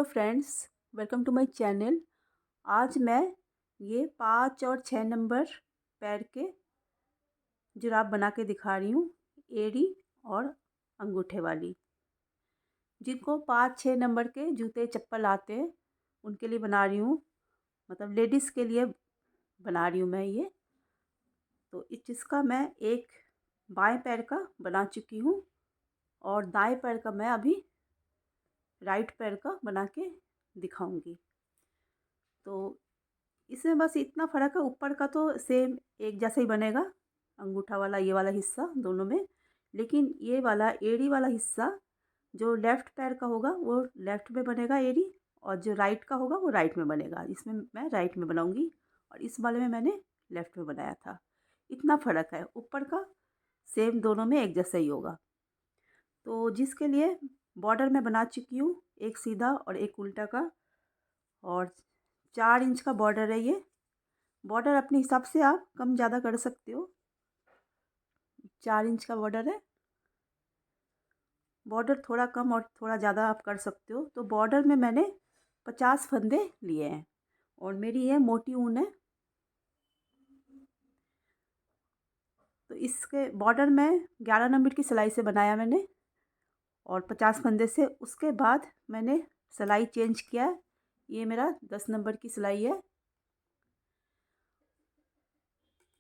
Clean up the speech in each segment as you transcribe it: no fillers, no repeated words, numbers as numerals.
Friends, welcome to my channel. आज मैं ये 5 और 6 नंबर पैर के जुराब बना के दिखा रही हूँ, एड़ी और अंगूठे वाली। जिनको 5-6 नंबर के जूते चप्पल आते हैं उनके लिए बना रही हूँ, मतलब लेडीज़ के लिए बना रही हूँ मैं ये। तो जिसका मैं एक बाएं पैर का बना चुकी हूँ और दाएं पैर का मैं अभी राइट पैर का बना के दिखाऊंगी। तो इसमें बस इतना फ़र्क है, ऊपर का तो सेम एक जैसा ही बनेगा, अंगूठा वाला ये वाला हिस्सा दोनों में। लेकिन ये वाला एड़ी वाला हिस्सा जो लेफ़्ट पैर का होगा वो लेफ़्ट में बनेगा एड़ी, और जो राइट का होगा वो राइट में बनेगा। इसमें मैं राइट में बनाऊंगी और इस वाले में मैंने लेफ़्ट में बनाया था। इतना फ़र्क है, ऊपर का सेम दोनों में एक जैसा ही होगा। तो जिसके लिए बॉर्डर मैं बना चुकी हूँ, एक सीधा और एक उल्टा का, और 4 इंच का बॉर्डर है ये। बॉर्डर अपने हिसाब से आप कम ज़्यादा कर सकते हो। 4 इंच का बॉर्डर है, बॉर्डर थोड़ा कम और थोड़ा ज़्यादा आप कर सकते हो। तो बॉर्डर में मैंने 50 फंदे लिए हैं और मेरी ये मोटी ऊन है। तो इसके बॉर्डर में 11 नंबर की सिलाई से बनाया मैंने और 50 फंदे से। उसके बाद मैंने सिलाई चेंज किया है, ये मेरा 10 नंबर की सिलाई है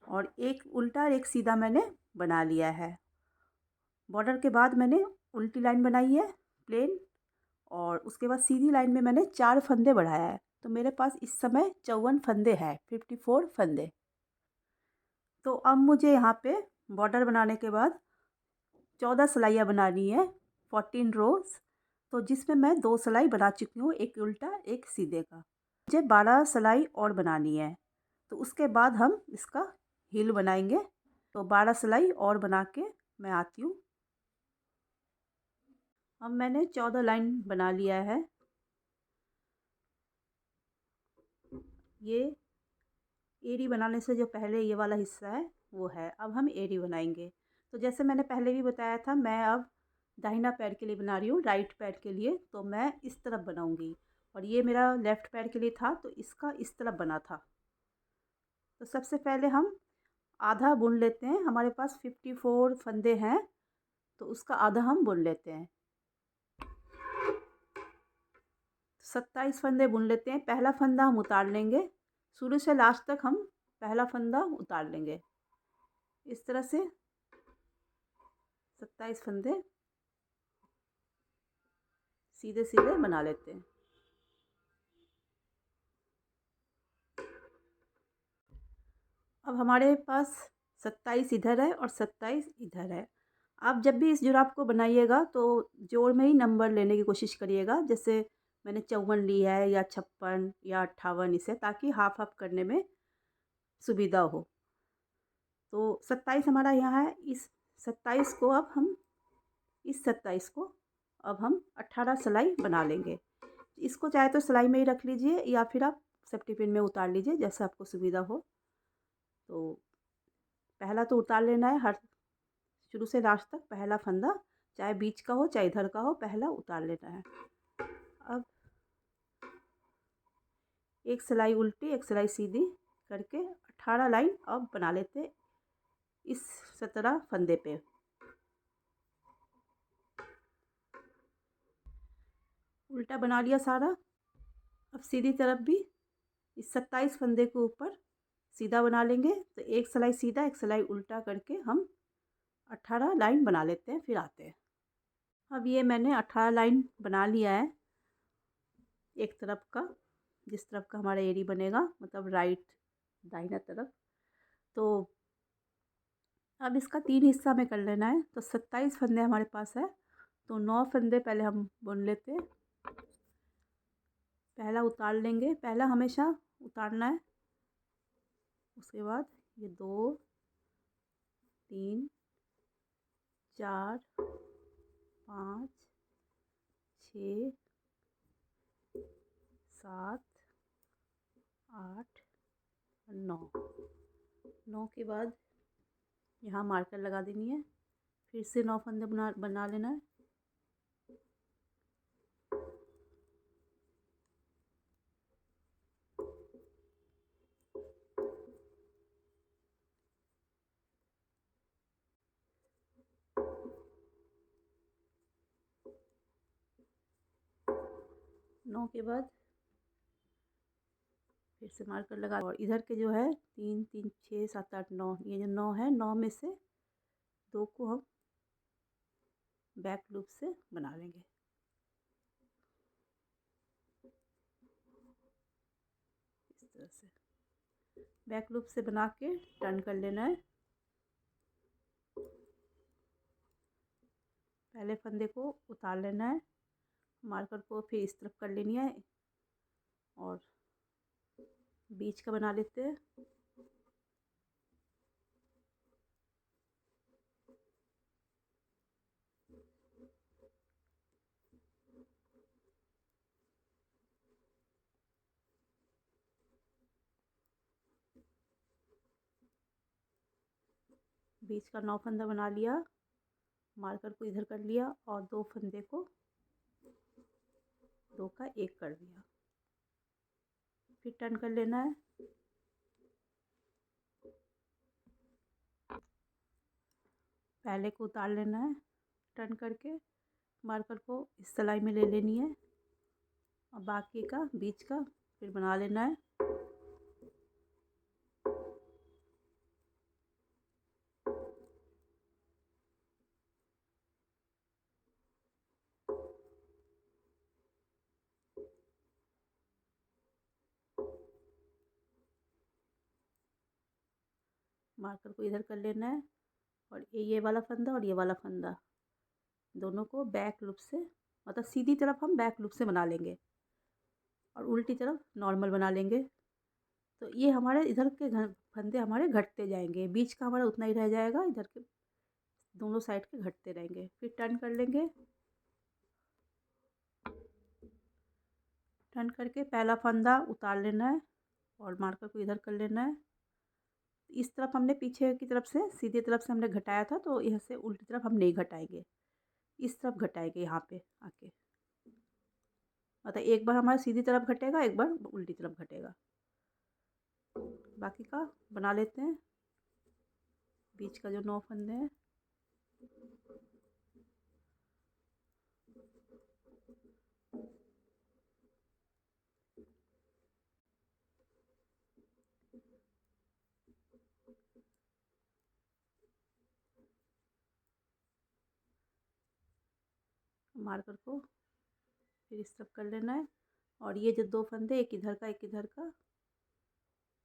और एक उल्टा और एक सीधा मैंने बना लिया है। बॉर्डर के बाद मैंने उल्टी लाइन बनाई है प्लेन, और उसके बाद सीधी लाइन में मैंने 4 फंदे बढ़ाया है। तो मेरे पास इस समय 54 फंदे हैं, 54 फंदे। तो अब मुझे यहाँ पे बॉर्डर बनाने के बाद 14 सिलाइयाँ बनानी है, 14 रोज़। तो जिसमें मैं 2 सिलाई बना चुकी हूँ, एक उल्टा एक सीधे का। मुझे 12 सिलाई और बनानी है, तो उसके बाद हम इसका हील बनाएंगे। तो 12 सिलाई और बना के मैं आती हूँ। अब मैंने 14 लाइन बना लिया है। ये एड़ी बनाने से जो पहले ये वाला हिस्सा है वो है। अब हम एड़ी बनाएंगे। तो जैसे मैंने पहले भी बताया था, मैं अब दाहिना पैर के लिए बना रही हूँ, राइट पैर के लिए। तो मैं इस तरफ बनाऊंगी और ये मेरा लेफ़्ट पैर के लिए था, तो इसका इस तरफ बना था। तो सबसे पहले हम आधा बुन लेते हैं। हमारे पास 54 फंदे हैं, तो उसका आधा हम बुन लेते हैं। 27 फंदे बुन लेते हैं। पहला फंदा हम उतार लेंगे, शुरू से लास्ट तक हम पहला फंदा उतार लेंगे। इस तरह से 27 फंदे सीधे सीधे बना लेते हैं। अब हमारे पास 27 इधर है और 27 इधर है। आप जब भी इस जुराब को बनाइएगा तो जोड़ में ही नंबर लेने की कोशिश करिएगा। जैसे मैंने 54 ली है, या 56 या 58, इसे, ताकि हाफ हाफ करने में सुविधा हो। तो 27 हमारा यहाँ है। इस 27 को अब हम इस 27 को अब हम 18 सिलाई बना लेंगे। इसको चाहे तो सिलाई में ही रख लीजिए या फिर आप सेफ्टी पिन में उतार लीजिए, जैसे आपको सुविधा हो। तो पहला तो उतार लेना है, हर शुरू से लास्ट तक पहला फंदा, चाहे बीच का हो चाहे इधर का हो, पहला उतार लेना है। अब एक सिलाई उल्टी एक सिलाई सीधी करके 18 लाइन अब बना लेते इस 17 फंदे पे। उल्टा बना लिया सारा। अब सीधी तरफ भी इस 27 फंदे के ऊपर सीधा बना लेंगे। तो एक सिलाई सीधा एक सिलाई उल्टा करके हम 18 लाइन बना लेते हैं, फिर आते हैं। अब ये मैंने 18 लाइन बना लिया है एक तरफ का, जिस तरफ का हमारा एड़ी बनेगा, मतलब राइट दाहिना तरफ। तो अब इसका 3 हिस्सा में कर लेना है। तो 27 फंदे हमारे पास है, तो 9 फंदे पहले हम बुन लेते हैं। पहला उतार लेंगे, पहला हमेशा उतारना है। उसके बाद ये 2 3 4 5 6 7 8 9। 9 के बाद यहाँ मार्कर लगा देनी है, फिर से 9 फंदे बना लेना है। 9 के बाद फिर से मार्कर लगा, और इधर के जो है 3 3 6 7 8 9, ये जो 9 है, 9 में से 2 को हम बैक लूप से बना लेंगे। इस तरह से बैक लूप से बना के टर्न कर लेना है। पहले फंदे को उतार लेना है, मार्कर को फिर इस तरफ कर लेनी है और बीच का बना लेते हैं। बीच का 9 फंदा बना लिया, मार्कर को इधर कर लिया और 2 फंदे को 2 का 1 कर दिया। फिर टर्न कर लेना है। पहले को उतार लेना है, टर्न करके मार्कर को इस सिलाई में ले लेनी है और बाकी का बीच का फिर बना लेना है। मार्कर को इधर कर लेना है और ये वाला फंदा और ये वाला फंदा दोनों को बैक लूप से, मतलब सीधी तरफ हम बैक लूप से बना लेंगे और उल्टी तरफ नॉर्मल बना लेंगे। तो ये हमारे इधर के फंदे हमारे घटते जाएंगे, बीच का हमारा उतना ही रह जाएगा, इधर के दोनों साइड के घटते रहेंगे। फिर टर्न कर लेंगे। टर्न करके पहला फंदा उतार लेना है और मार्कर को इधर कर लेना है। इस तरफ हमने पीछे की तरफ से सीधी तरफ से हमने घटाया था, तो यहाँ से उल्टी तरफ हम नहीं घटाएंगे, इस तरफ घटाएंगे यहाँ पे आके। मतलब एक बार हमारा सीधी तरफ घटेगा, एक बार उल्टी तरफ घटेगा। बाकी का बना लेते हैं। बीच का जो 9 फंदे हैं मार्कर को फिर इस तरफ कर लेना है और ये जो 2 फंदे, एक इधर का एक इधर का,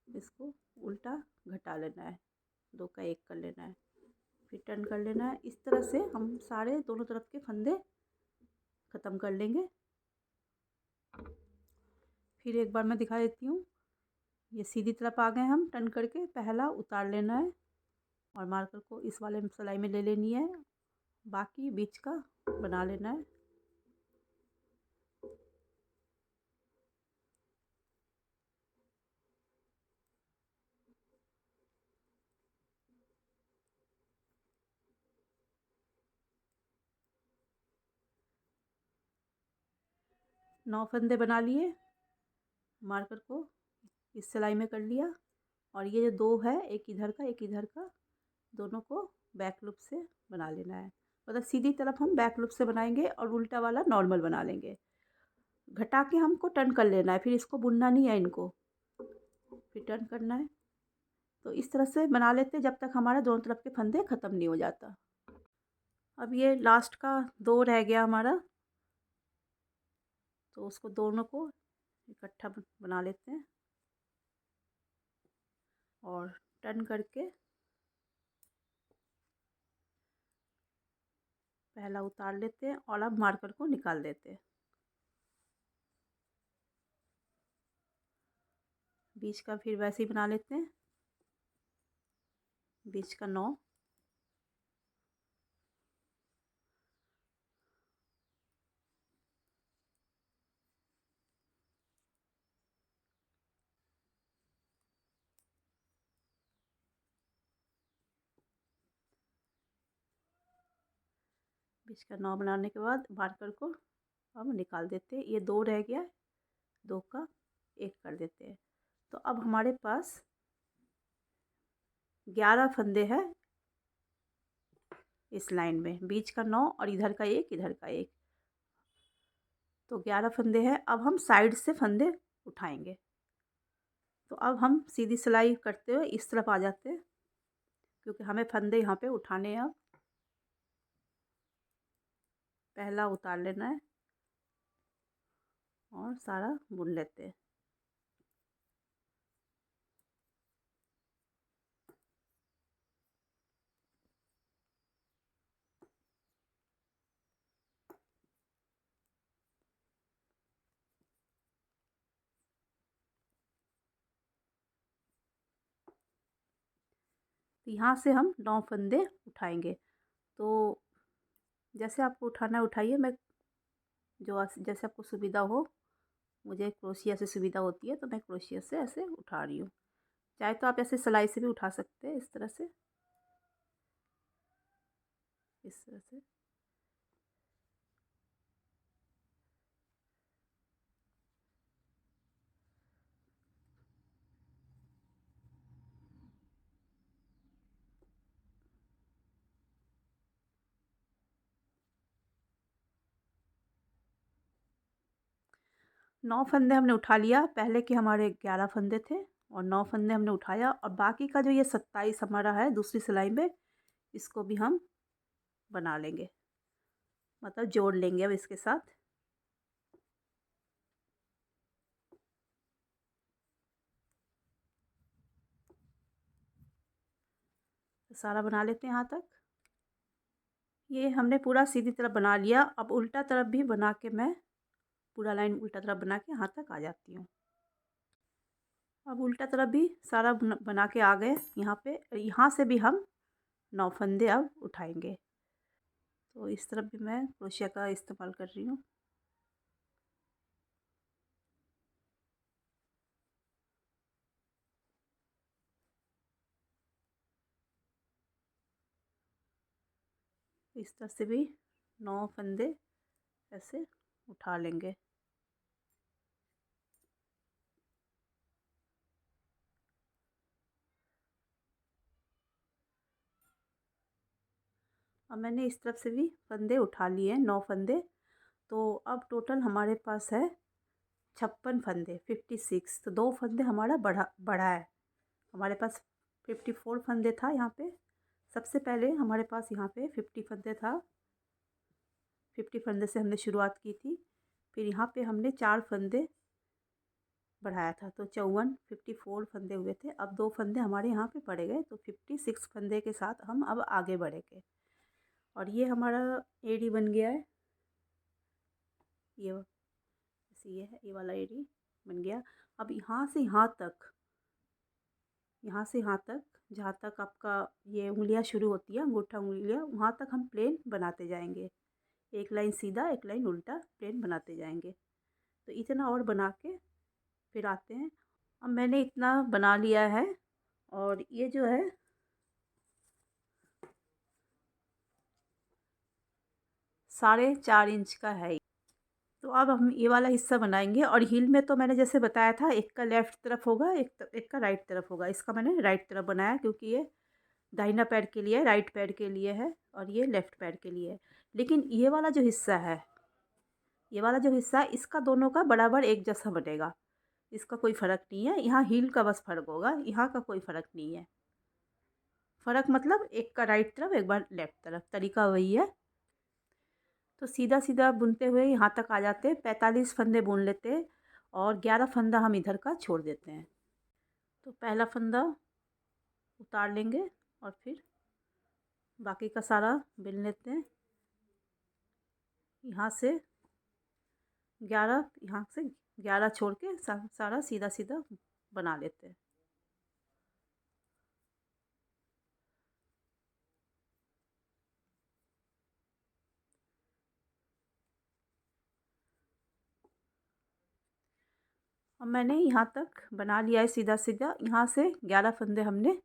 इसको उल्टा घटा लेना है, 2 का 1 कर लेना है। फिर टर्न कर लेना है। इस तरह से हम सारे दोनों तरफ के फंदे ख़त्म कर लेंगे। फिर एक बार मैं दिखा देती हूँ। ये सीधी तरफ आ गए हम, टर्न करके पहला उतार लेना है और मार्कर को इस वाले सिलाई में ले लेनी है, बाकी बीच का बना लेना है। नौ फंदे बना लिए, मार्कर को इस सिलाई में कर लिया और ये जो 2 है, एक इधर का एक इधर का, दोनों को बैक लूप से बना लेना है। मतलब सीधी तरफ हम बैक लूप से बनाएंगे और उल्टा वाला नॉर्मल बना लेंगे। घटा के हमको टर्न कर लेना है, फिर इसको बुनना नहीं है, इनको फिर टर्न करना है। तो इस तरह से बना लेते हैं जब तक हमारा दोनों तरफ के फंदे ख़त्म नहीं हो जाता। अब ये लास्ट का 2 रह गया हमारा, तो उसको दोनों को इकट्ठा बना लेते हैं और टर्न करके पहला उतार लेते हैं और अब मार्कर को निकाल देते हैं। बीच का फिर वैसे ही बना लेते हैं, बीच का 9, बीच का 9 बनाने के बाद मार्कर को अब निकाल देते हैं। ये 2 रह गया, 2 का 1 कर देते हैं। तो अब हमारे पास 11 फंदे हैं इस लाइन में, बीच का 9 और इधर का 1 इधर का 1। तो 11 फंदे हैं। अब हम साइड से फंदे उठाएंगे। तो अब हम सीधी सिलाई करते हुए इस तरफ आ जाते हैं, क्योंकि हमें फंदे यहाँ पे उठाने हैं। अब पहला उतार लेना है और सारा बुन लेते हैं। तो यहाँ से हम 9 फंदे उठाएंगे। तो जैसे आपको उठाना है उठाइए। मैं जैसे आपको सुविधा हो, मुझे क्रोशिया से सुविधा होती है तो मैं क्रोशिया से ऐसे उठा रही हूँ। चाहे तो आप ऐसे सिलाई से भी उठा सकते हैं, इस तरह से, इस तरह से। नौ फंदे हमने उठा लिया। पहले के हमारे 11 फंदे थे और 9 फंदे हमने उठाया, और बाकी का जो ये 27 हमारा है दूसरी सिलाई में, इसको भी हम बना लेंगे, मतलब जोड़ लेंगे अब इसके साथ। तो सारा बना लेते हैं यहाँ तक। ये हमने पूरा सीधी तरफ बना लिया। अब उल्टा तरफ भी बना के मैं पूरा लाइन उल्टा तरफ बना के यहाँ तक आ जाती हूँ। अब उल्टा तरफ भी सारा बना के आ गए यहाँ पे। यहाँ से भी हम 9 फंदे अब उठाएंगे। तो इस तरफ भी मैं क्रोशिया का इस्तेमाल कर रही हूँ। इस तरह से भी 9 फंदे ऐसे उठा लेंगे। अब मैंने इस तरफ से भी फंदे उठा लिए हैं, 9 फंदे। तो अब टोटल हमारे पास है 56 फंदे, 56। तो 2 फंदे हमारा बढ़ा है। हमारे पास 54 फंदे था यहाँ पे। सबसे पहले हमारे पास यहाँ पे 50 फंदे था। 50 फंदे से हमने शुरुआत की थी। फिर यहाँ पे हमने 4 फंदे बढ़ाया था, तो 54 फंदे हुए थे। अब 2 फंदे हमारे यहाँ पे पड़े गए, तो 56 फंदे के साथ हम अब आगे बढ़ेंगे। और ये हमारा एडी बन गया है। ये जैसे ये है, ये वाला एडी बन गया। अब यहाँ से यहाँ तक, यहाँ से यहाँ तक, जहाँ तक आपका ये उंगलियाँ शुरू होती है, अंगूठा उंगलियाँ, वहाँ तक हम प्लेन बनाते जाएंगे। एक लाइन सीधा, एक लाइन उल्टा, प्लेन बनाते जाएंगे। तो इतना और बना के फिर आते हैं। अब मैंने इतना बना लिया है, और ये जो है 4.5 इंच का है। तो अब हम ये वाला हिस्सा बनाएंगे। और हील में तो मैंने जैसे बताया था, एक का लेफ़्ट तरफ होगा, एक का राइट तरफ होगा। इसका मैंने राइट तरफ बनाया क्योंकि ये दाहिना पैर के लिए, राइट पैर के लिए है, और ये लेफ़्ट पैर के लिए है। लेकिन ये वाला जो हिस्सा है, ये वाला जो हिस्सा है, इसका दोनों का बराबर एक जैसा बनेगा। इसका कोई फ़र्क नहीं है। यहाँ हील का बस फ़र्क होगा, यहाँ का कोई फ़र्क नहीं है। फ़र्क मतलब एक का राइट तरफ, एक बार लेफ़्ट तरफ, तरीका वही है। तो सीधा सीधा बुनते हुए यहाँ तक आ जाते हैं। 45 फंदे बुन लेते हैं, और 11 फंदा हम इधर का छोड़ देते हैं। तो पहला फंदा उतार लेंगे और फिर बाकी का सारा बुन लेते हैं। यहाँ से 11, यहाँ से 11 छोड़ के सारा सीधा सीधा बना लेते हैं। अब मैंने यहाँ तक बना लिया है सीधा सीधा। यहाँ से 11 फंदे हमने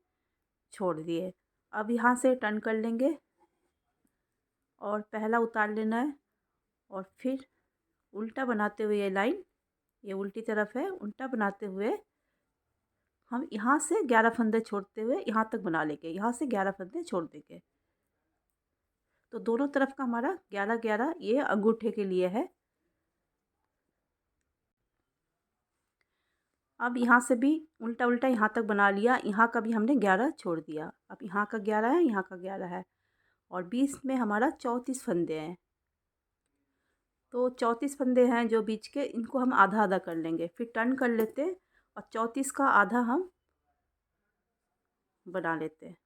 छोड़ दिए। अब यहाँ से टर्न कर लेंगे और पहला उतार लेना है, और फिर उल्टा बनाते हुए ये लाइन, ये उल्टी तरफ है, उल्टा बनाते हुए हम यहाँ से 11 फंदे छोड़ते हुए यहाँ तक बना लेंगे। यहाँ से 11 फंदे छोड़ देंगे। तो दोनों तरफ का हमारा 11 11 ये अंगूठे के लिए है। अब यहाँ से भी उल्टा उल्टा यहाँ तक बना लिया, यहाँ का भी हमने 11 छोड़ दिया। अब यहाँ का 11 है, यहाँ का 11 है और 20 में हमारा 34 फंदे हैं। तो 34 फंदे हैं जो बीच के, इनको हम आधा आधा कर लेंगे, फिर टर्न कर लेते और 34 का आधा हम बना लेते हैं।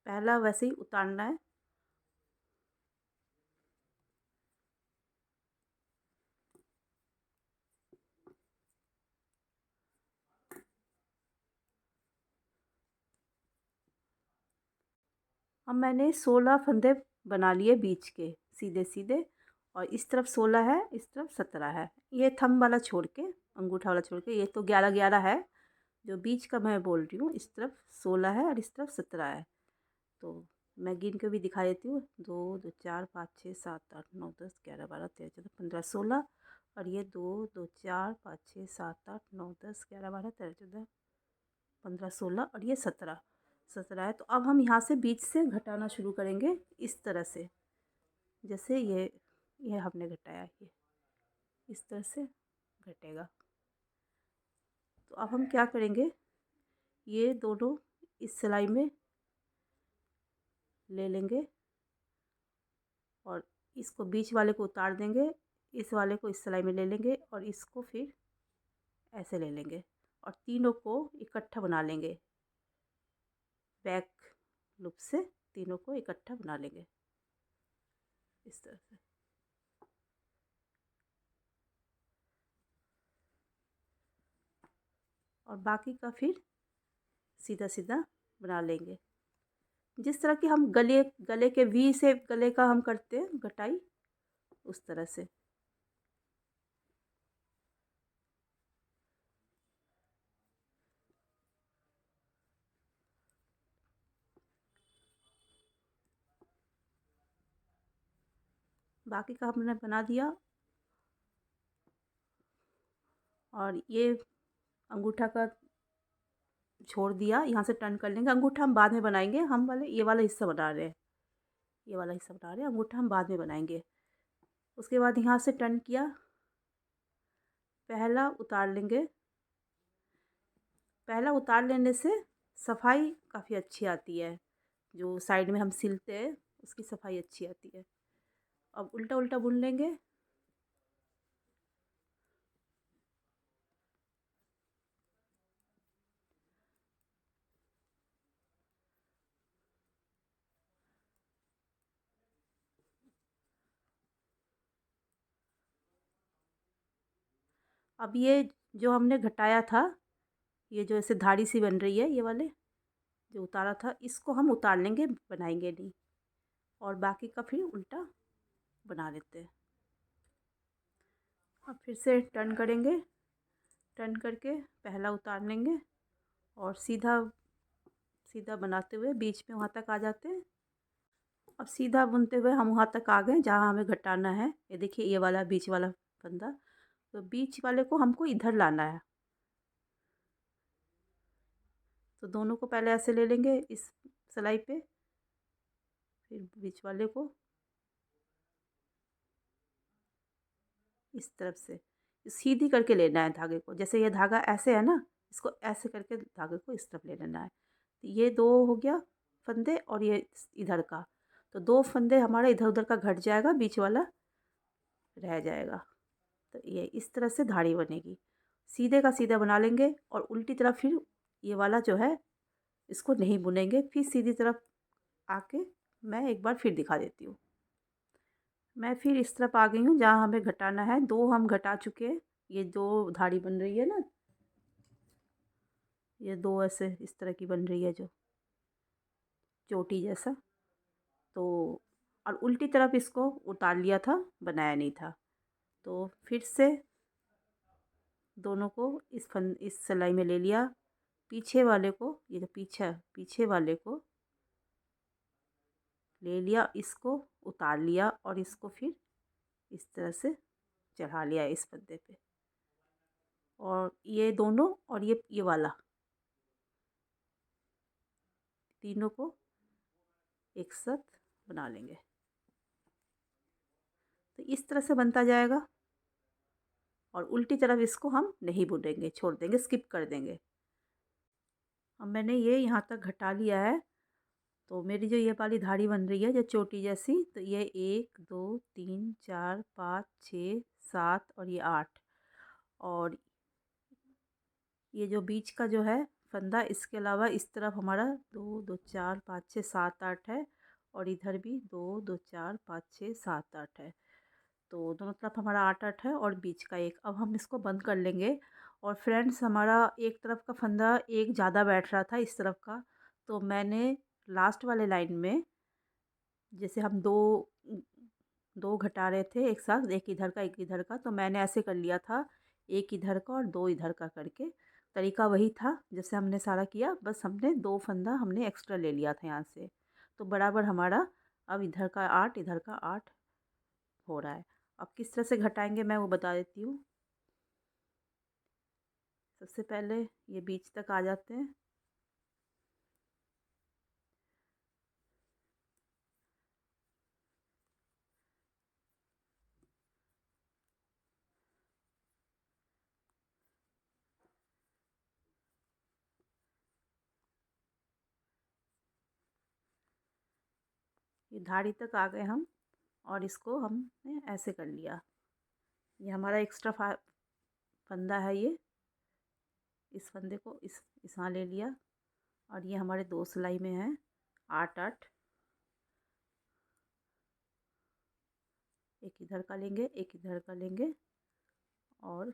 पहला वैसे ही उतारना है। अब मैंने 16 फंदे बना लिए बीच के सीधे सीधे, और इस तरफ 16 है, इस तरफ 17 है। ये थंब वाला छोड़ के, अंगूठा वाला छोड़ के, ये तो 11 11 है। जो बीच का मैं बोल रही हूँ, इस तरफ 16 है और इस तरफ 17 है। तो मैं गिन के भी दिखा देती हूँ। 2 2 4 5 6 7 8 9 10 11 12 13 14 15 16, और ये 2 2 4 5 6 7 8 9 10 11 12 13 14 15 16 और ये 17 है। तो अब हम यहाँ से बीच से घटाना शुरू करेंगे इस तरह से, जैसे ये हमने घटाया, ये इस तरह से घटेगा। तो अब हम क्या करेंगे, ये दोनों इस सिलाई में ले लेंगे और इसको बीच वाले को उतार देंगे, इस वाले को इस सिलाई में ले लेंगे और इसको फिर ऐसे ले लेंगे और तीनों को इकट्ठा बना लेंगे। बैक लूप से तीनों को इकट्ठा बना लेंगे इस तरह से। और बाकी का फिर सीधा सीधा बना लेंगे, जिस तरह की हम गले गले के वी से गले का हम करते हैं घटाई, उस तरह से। बाकी का हमने बना दिया और ये अंगूठा का छोड़ दिया, यहाँ से टर्न कर लेंगे। अंगूठा हम बाद में बनाएंगे, हम वाले ये वाला हिस्सा बना रहे हैं, ये वाला हिस्सा बना रहे हैं, अंगूठा हम बाद में बनाएंगे। उसके बाद यहाँ से टर्न किया, पहला उतार लेंगे। पहला उतार लेने से सफाई काफ़ी अच्छी आती है, जो साइड में हम सिलते हैं उसकी सफाई अच्छी आती है। अब उल्टा उल्टा बुन लेंगे। अब ये जो हमने घटाया था, ये जो ऐसे धारी सी बन रही है, ये वाले जो उतारा था, इसको हम उतार लेंगे, बनाएंगे नहीं, और बाकी का फिर उल्टा बना लेते हैं। अब फिर से टर्न करेंगे, टर्न करके पहला उतार लेंगे और सीधा सीधा बनाते हुए बीच में वहाँ तक आ जाते हैं। अब सीधा बुनते हुए हम वहाँ तक आ गए जहाँ हमें घटाना है। ये देखिए, ये वाला बीच वाला फंदा, तो बीच वाले को हमको इधर लाना है। तो दोनों को पहले ऐसे ले लेंगे इस सिलाई पे, फिर बीच वाले को इस तरफ से सीधी करके लेना है धागे को। जैसे ये धागा ऐसे है ना, इसको ऐसे करके धागे को इस तरफ ले लेना है। तो ये 2 हो गया फंदे और ये इधर का, तो 2 फंदे हमारा इधर उधर का घट जाएगा, बीच वाला रह जाएगा। तो ये इस तरह से धारी बनेगी। सीधे का सीधा बना लेंगे और उल्टी तरफ फिर ये वाला जो है इसको नहीं बुनेंगे। फिर सीधी तरफ आके मैं एक बार फिर दिखा देती हूँ। मैं फिर इस तरफ आ गई हूँ जहाँ हमें घटाना है। 2 हम घटा चुके हैं, ये 2 धारी बन रही है ना, ये 2 ऐसे इस तरह की बन रही है जो चोटी जैसा। तो और उल्टी तरफ इसको उतार लिया था, बनाया नहीं था। तो फिर से दोनों को इस सिलाई में ले लिया। पीछे वाले को, ये जो पीछे वाले को ले लिया, इसको उतार लिया और इसको फिर इस तरह से चढ़ा लिया इस फंदे पे, और ये दोनों और ये वाला, तीनों को एक साथ बना लेंगे। तो इस तरह से बनता जाएगा और उल्टी तरफ इसको हम नहीं बुनेंगे, छोड़ देंगे, स्किप कर देंगे। अब मैंने ये यहाँ तक घटा लिया है। तो मेरी जो ये वाली धारी बन रही है जो चोटी जैसी, तो ये 1 2 3 4 5 6 7 और ये 8, और ये जो बीच का जो है फंदा, इसके अलावा इस तरफ हमारा 2 2 4 5 6 7 8 है, और इधर भी 2 2 4 5 6 7 8 है। तो दोनों तरफ हमारा 8 8 है और बीच का एक। अब हम इसको बंद कर लेंगे। और फ्रेंड्स, हमारा एक तरफ का फंदा एक ज़्यादा बैठ रहा था इस तरफ का, तो मैंने लास्ट वाले लाइन में, जैसे हम दो घटा रहे थे एक साथ, एक इधर का एक इधर का, तो मैंने ऐसे कर लिया था, एक इधर का और दो इधर का करके। तरीका वही था जैसे हमने सारा किया, बस हमने दो फंदा हमने एक्स्ट्रा ले लिया था यहाँ से। तो बराबर हमारा अब इधर का 8 इधर का 8 हो रहा है। अब किस तरह से घटाएंगे मैं वो बता देती हूँ। सबसे पहले ये बीच तक आ जाते हैं। ये धारी तक आ गए हम, और इसको हमने ऐसे कर लिया। ये हमारा एक्स्ट्रा फंदा है ये। इस फंदे को इस यहाँ ले लिया, और ये हमारे दो सिलाई में है 8 8। एक इधर का लेंगे एक इधर का लेंगे, और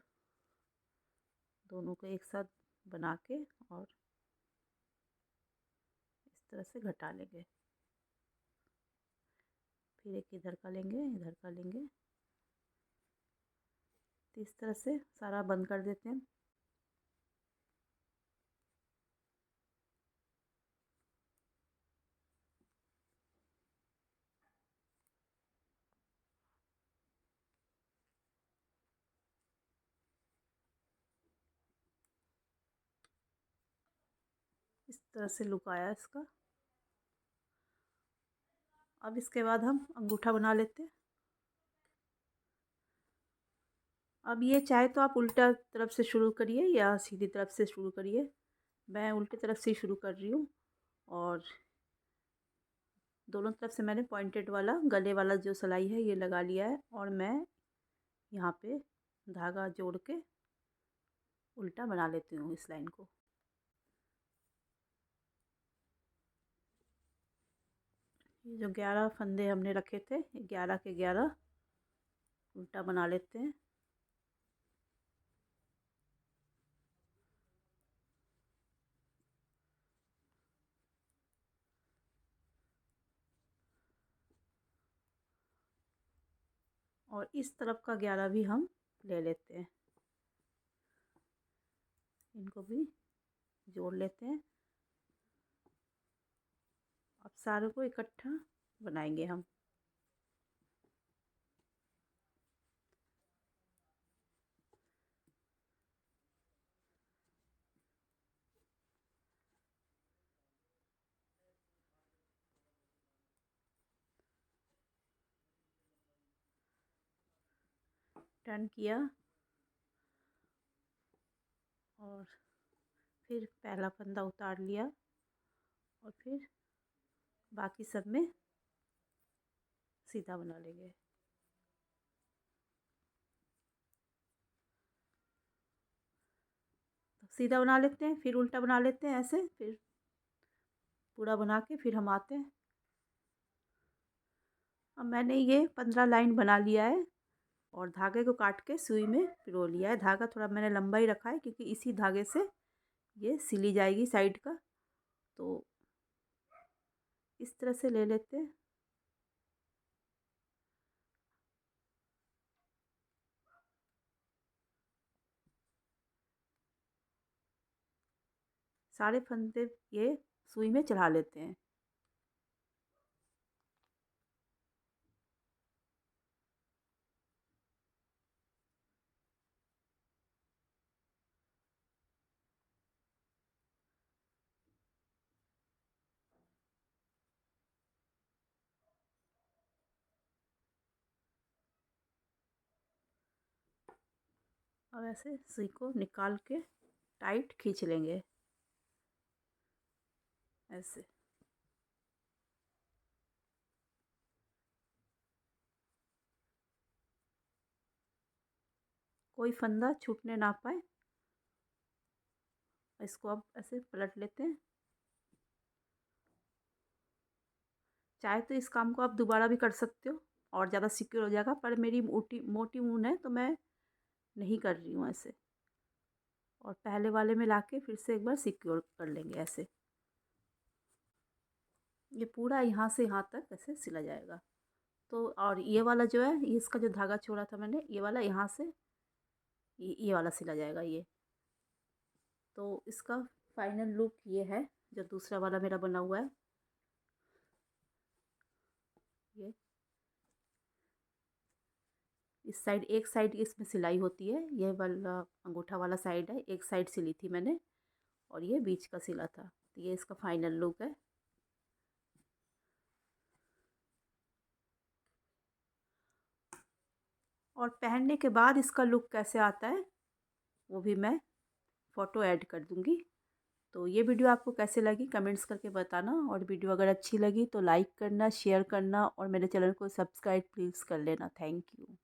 दोनों को एक साथ बना के और इस तरह से घटा लेंगे। फिर एक इधर का लेंगे इधर का लेंगे। तो इस तरह से सारा बंद कर देते हैं। इस तरह से लुक आया इसका। अब इसके बाद हम अंगूठा बना लेते हैं। अब ये चाहे तो आप उल्टा तरफ से शुरू करिए या सीधी तरफ से शुरू करिए। मैं उल्टी तरफ से शुरू कर रही हूँ, और दोनों तरफ से मैंने पॉइंटेड वाला गले वाला जो सिलाई है ये लगा लिया है, और मैं यहाँ पे धागा जोड़ के उल्टा बना लेती हूँ इस लाइन को। ये जो 11 फंदे हमने रखे थे, 11 के 11 उल्टा बना लेते हैं। और इस तरफ का 11 भी हम ले लेते हैं, इनको भी जोड़ लेते हैं। अब सारे को इकट्ठा बनाएंगे हम। टर्न किया, और फिर पहला फंदा उतार लिया, और फिर बाकी सब में सीधा बना लेंगे। तो सीधा बना लेते हैं, फिर उल्टा बना लेते हैं, ऐसे फिर पूरा बना के फिर हम आते हैं। अब मैंने ये 15 लाइन बना लिया है, और धागे को काट के सुई में पिरो लिया है। धागा थोड़ा मैंने लंबा ही रखा है, क्योंकि इसी धागे से ये सिली जाएगी साइड का। तो इस तरह से ले लेते हैं। सारे फंदे ये सुई में चढ़ा लेते हैं। अब ऐसे सुई को निकाल के टाइट खींच लेंगे ऐसे। कोई फंदा छूटने ना पाए। इसको अब ऐसे पलट लेते हैं। चाहे तो इस काम को आप दोबारा भी कर सकते हो और ज़्यादा सिक्योर हो जाएगा, पर मेरी मोटी मोटी ऊन है तो मैं नहीं कर रही हूँ ऐसे। और पहले वाले में लाके फिर से एक बार सिक्योर कर लेंगे ऐसे। ये पूरा यहाँ से यहाँ तक ऐसे सिला जाएगा। तो और ये वाला जो है, ये इसका जो धागा छोड़ा था मैंने, ये वाला यहाँ से ये वाला सिला जाएगा ये। तो इसका फाइनल लुक ये है जो दूसरा वाला मेरा बना हुआ है। ये इस साइड, एक साइड इसमें सिलाई होती है, ये वाला अंगूठा वाला साइड है, एक साइड सिली थी मैंने और ये बीच का सिला था। तो ये इसका फाइनल लुक है। और पहनने के बाद इसका लुक कैसे आता है वो भी मैं फ़ोटो ऐड कर दूँगी। तो ये वीडियो आपको कैसे लगी कमेंट्स करके बताना, और वीडियो अगर अच्छी लगी तो लाइक करना, शेयर करना और मेरे चैनल को सब्सक्राइब प्लीज़ कर लेना। Thank you.